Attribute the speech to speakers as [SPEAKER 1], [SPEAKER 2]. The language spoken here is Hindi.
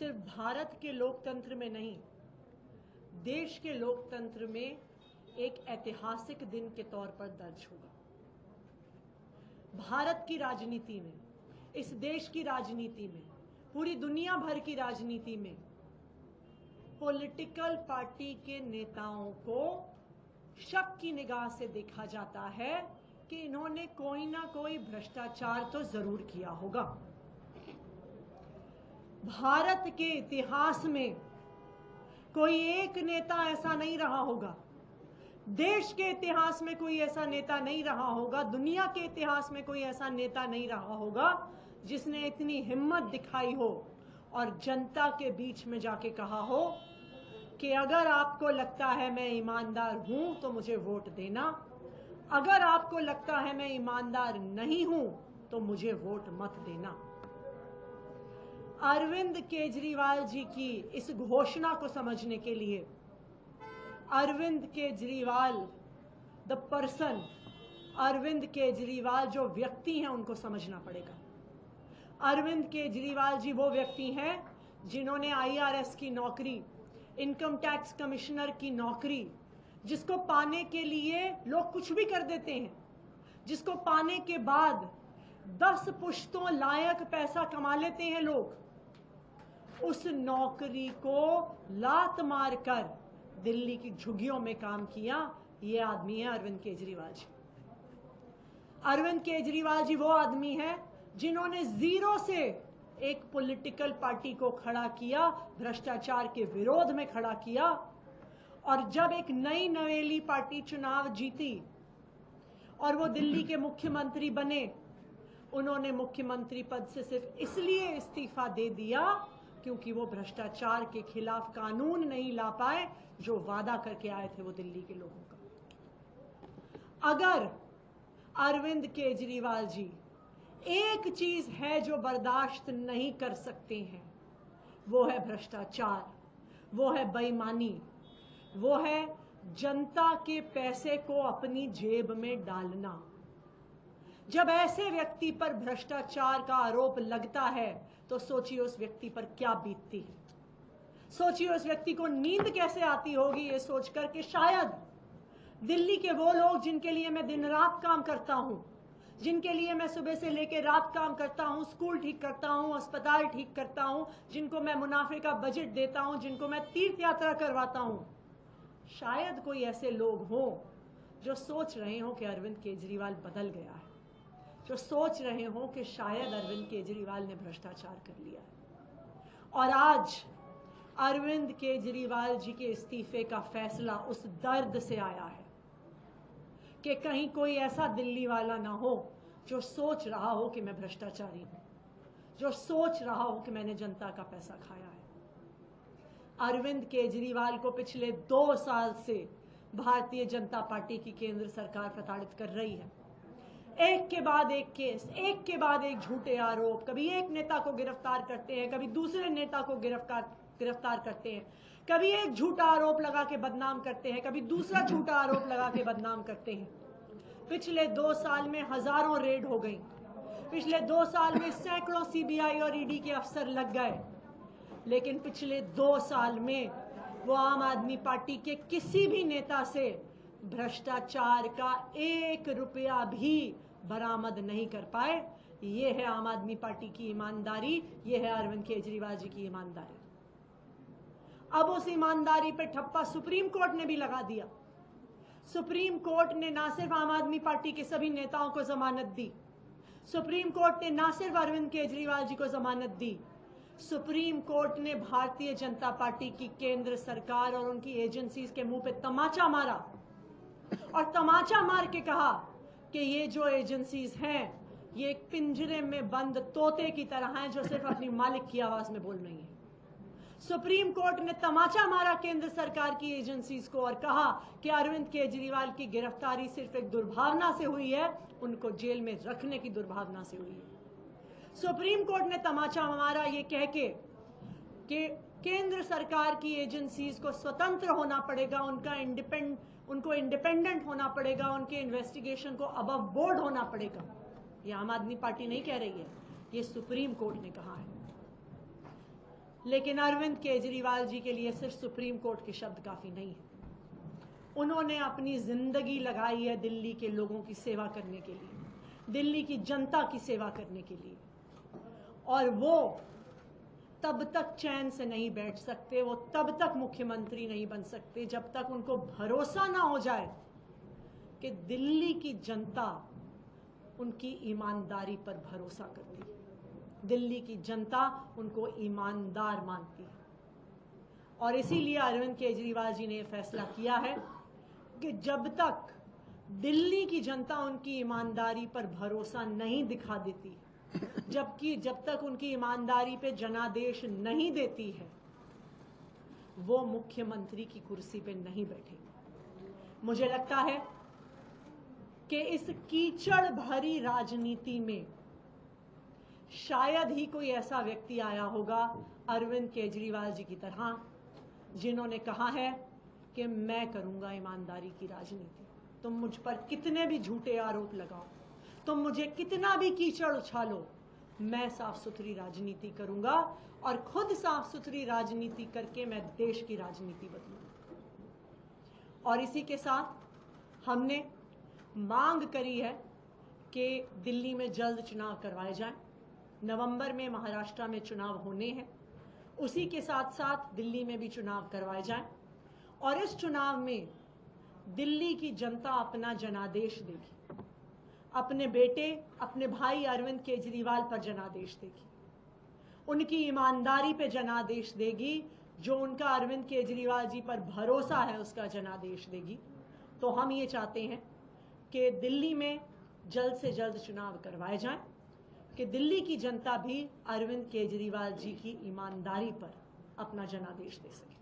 [SPEAKER 1] सिर्फ भारत के लोकतंत्र में नहीं, देश के लोकतंत्र में एक ऐतिहासिक दिन के तौर पर दर्ज होगा। भारत की राजनीति में, इस देश की राजनीति में, पूरी दुनिया भर की राजनीति में पॉलिटिकल पार्टी के नेताओं को शक की निगाह से देखा जाता है कि इन्होंने कोई ना कोई भ्रष्टाचार तो जरूर किया होगा। भारत के इतिहास में कोई एक नेता ऐसा नहीं रहा होगा, देश के इतिहास में कोई ऐसा नेता नहीं रहा होगा, दुनिया के इतिहास में कोई ऐसा नेता नहीं रहा होगा जिसने इतनी हिम्मत दिखाई हो और जनता के बीच में जाके कहा हो कि अगर आपको लगता है मैं ईमानदार हूं तो मुझे वोट देना, अगर आपको लगता है मैं ईमानदार नहीं हूं तो मुझे वोट मत देना। अरविंद केजरीवाल जी की इस घोषणा को समझने के लिए अरविंद केजरीवाल द पर्सन, अरविंद केजरीवाल जो व्यक्ति हैं उनको समझना पड़ेगा। अरविंद केजरीवाल जी वो व्यक्ति हैं जिन्होंने IRS की नौकरी, इनकम टैक्स कमिश्नर की नौकरी, जिसको पाने के लिए लोग कुछ भी कर देते हैं, जिसको पाने के बाद 10 पुश्तों लायक पैसा कमा लेते हैं लोग, उस नौकरी को लात मारकर दिल्ली की झुग्गियों में काम किया। ये आदमी है अरविंद केजरीवाल जी। अरविंद केजरीवाल जी वो आदमी है जिन्होंने जीरो से एक पॉलिटिकल पार्टी को खड़ा किया, भ्रष्टाचार के विरोध में खड़ा किया, और जब एक नई नवेली पार्टी चुनाव जीती और वो दिल्ली के मुख्यमंत्री बने, उन्होंने मुख्यमंत्री पद से सिर्फ इसलिए इस्तीफा दे दिया क्योंकि वो भ्रष्टाचार के खिलाफ कानून नहीं ला पाए जो वादा करके आए थे वो दिल्ली के लोगों का। अगर अरविंद केजरीवाल जी एक चीज है जो बर्दाश्त नहीं कर सकते हैं, वो है भ्रष्टाचार, वो है बेईमानी, वो है जनता के पैसे को अपनी जेब में डालना। जब ऐसे व्यक्ति पर भ्रष्टाचार का आरोप लगता है तो सोचिए उस व्यक्ति पर क्या बीतती है, सोचिए उस व्यक्ति को नींद कैसे आती होगी ये सोचकर कि शायद दिल्ली के वो लोग जिनके लिए मैं दिन रात काम करता हूं, जिनके लिए मैं सुबह से लेकर रात काम करता हूं, स्कूल ठीक करता हूं, अस्पताल ठीक करता हूं, जिनको मैं मुनाफे का बजट देता हूं, जिनको मैं तीर्थ यात्रा करवाता हूं, शायद कोई ऐसे लोग हों जो सोच रहे हो कि अरविंद केजरीवाल बदल गया है, जो सोच रहे हो कि शायद अरविंद केजरीवाल ने भ्रष्टाचार कर लिया है। और आज अरविंद केजरीवाल जी के इस्तीफे का फैसला उस दर्द से आया है कि कहीं कोई ऐसा दिल्ली वाला ना हो जो सोच रहा हो कि मैं भ्रष्टाचारी हूं, जो सोच रहा हो कि मैंने जनता का पैसा खाया है। अरविंद केजरीवाल को पिछले 2 साल से भारतीय जनता पार्टी की केंद्र सरकार प्रताड़ित कर रही है। एक के बाद एक केस, एक के बाद एक झूठे आरोप, कभी एक नेता को गिरफ्तार करते हैं, कभी दूसरे नेता को गिरफ्तार करते हैं, कभी एक झूठा आरोप लगा के बदनाम करते हैं, कभी दूसरा झूठा आरोप लगा के बदनाम करते हैं। पिछले 2 साल में हजारों रेड हो गई, पिछले 2 साल में सैकड़ों CBI और ED के अफसर लग गए, लेकिन पिछले 2 साल में वो आम आदमी पार्टी के किसी भी नेता से भ्रष्टाचार का 1 रुपया भी बरामद नहीं कर पाए। ये है आम आदमी पार्टी की ईमानदारी, ये है अरविंद केजरीवाल जी की ईमानदारी। अब उस ईमानदारी पे ठप्पा सुप्रीम कोर्ट ने भी लगा दिया। सुप्रीम कोर्ट ने ना सिर्फ आम आदमी पार्टी के सभी नेताओं को जमानत दी, सुप्रीम कोर्ट ने ना सिर्फ अरविंद केजरीवाल जी को जमानत दी, सुप्रीम कोर्ट ने भारतीय जनता पार्टी की केंद्र सरकार और उनकी एजेंसीज के मुंह पे तमाचा मारा और तमाचा मार के कहा कि ये जो एजेंसीज हैं ये एक पिंजरे में बंद तोते की तरह हैं जो सिर्फ अपनी मालिक की आवाज में बोल रही हैं। सुप्रीम कोर्ट ने तमाचा मारा केंद्र सरकार की एजेंसीज को और कहा कि अरविंद केजरीवाल की गिरफ्तारी सिर्फ एक दुर्भावना से हुई है, उनको जेल में रखने की दुर्भावना से हुई है। सुप्रीम कोर्ट ने तमाचा मारा ये कह के कि केंद्र सरकार की एजेंसीज को स्वतंत्र होना पड़ेगा, उनको इंडिपेंडेंट होना पड़ेगा, उनके इन्वेस्टिगेशन को अबव बोर्ड होना पड़ेगा। ये आम आदमी पार्टी नहीं कह रही है, ये सुप्रीम कोर्ट ने कहा है। लेकिन अरविंद केजरीवाल जी के लिए सिर्फ सुप्रीम कोर्ट के शब्द काफ़ी नहीं है। उन्होंने अपनी ज़िंदगी लगाई है दिल्ली के लोगों की सेवा करने के लिए, दिल्ली की जनता की सेवा करने के लिए, और वो तब तक चैन से नहीं बैठ सकते, वो तब तक मुख्यमंत्री नहीं बन सकते जब तक उनको भरोसा ना हो जाए कि दिल्ली की जनता उनकी ईमानदारी पर भरोसा करती है, दिल्ली की जनता उनको ईमानदार मानती है। और इसीलिए अरविंद केजरीवाल जी ने यह फैसला किया है कि जब तक दिल्ली की जनता उनकी ईमानदारी पर भरोसा नहीं दिखा देती, जब तक उनकी ईमानदारी पे जनादेश नहीं देती है, वो मुख्यमंत्री की कुर्सी पे नहीं बैठेंगे। मुझे लगता है कि इस कीचड़ भरी राजनीति में शायद ही कोई ऐसा व्यक्ति आया होगा अरविंद केजरीवाल जी की तरह, जिन्होंने कहा है कि मैं करूंगा ईमानदारी की राजनीति। तुम मुझ पर कितने भी झूठे आरोप लगाओ, तुम मुझे कितना भी कीचड़ उछालो, मैं साफ सुथरी राजनीति करूंगा और खुद साफ सुथरी राजनीति करके मैं देश की राजनीति बदलूंगा। और इसी के साथ हमने मांग करी है कि दिल्ली में जल्द चुनाव करवाए जाएं। नवंबर में महाराष्ट्र में चुनाव होने हैं, उसी के साथ साथ दिल्ली में भी चुनाव करवाए जाएं और इस चुनाव में दिल्ली की जनता अपना जनादेश देगी, अपने बेटे, अपने भाई अरविंद केजरीवाल पर जनादेश देगी, उनकी ईमानदारी पे जनादेश देगी, जो उनका अरविंद केजरीवाल जी पर भरोसा है उसका जनादेश देगी। तो हम ये चाहते हैं कि दिल्ली में जल्द से जल्द चुनाव करवाए जाएं, कि दिल्ली की जनता भी अरविंद केजरीवाल जी की ईमानदारी पर अपना जनादेश दे सके।